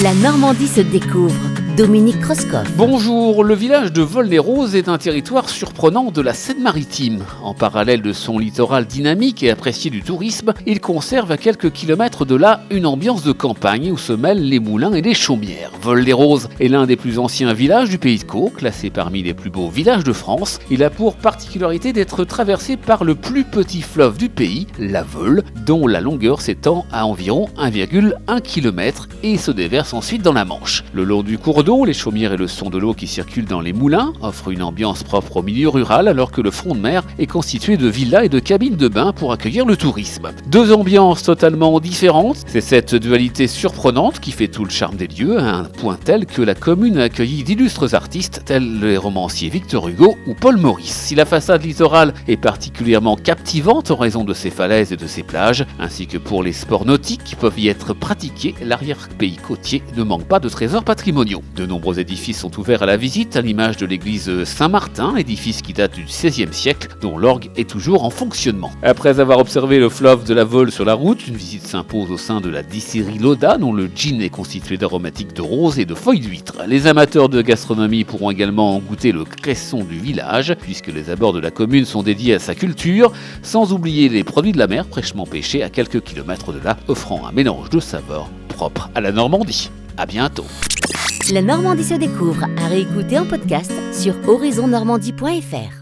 La Normandie se découvre. Dominique Kreuskopf. Bonjour, le village de Volnay-Rose est un territoire surprenant de la Seine-Maritime. En parallèle de son littoral dynamique et apprécié du tourisme, il conserve à quelques kilomètres de là une ambiance de campagne où se mêlent les moulins et les chaumières. Volnay-Rose est l'un des plus anciens villages du Pays de Caux, classé parmi les plus beaux villages de France. Il a pour particularité d'être traversé par le plus petit fleuve du pays, la Veule, dont la longueur s'étend à environ 1,1 km et se déverse ensuite dans la Manche. Le long du cours d'eau, les chaumières et le son de l'eau qui circule dans les moulins offrent une ambiance propre au milieu rural, alors que le front de mer est constitué de villas et de cabines de bain pour accueillir le tourisme. Deux ambiances totalement différentes, c'est cette dualité surprenante qui fait tout le charme des lieux, à un point tel que la commune a accueilli d'illustres artistes tels les romanciers Victor Hugo ou Paul Maurice. Si la façade littorale est particulièrement captivante en raison de ses falaises et de ses plages, ainsi que pour les sports nautiques qui peuvent y être pratiqués, l'arrière-pays côtier ne manque pas de trésors patrimoniaux. De nombreux édifices sont ouverts à la visite, à l'image de l'église Saint-Martin, édifice qui date du XVIe siècle, dont l'orgue est toujours en fonctionnement. Après avoir observé le fleuve de la Veule sur la route, une visite s'impose au sein de la distillerie Loda, dont le gin est constitué d'aromatiques de rose et de feuilles d'huître. Les amateurs de gastronomie pourront également goûter le cresson du village, puisque les abords de la commune sont dédiés à sa culture, sans oublier les produits de la mer fraîchement pêchés à quelques kilomètres de là, offrant un mélange de saveurs propre à la Normandie. À bientôt. La Normandie se découvre à réécouter en podcast sur horizonnormandie.fr.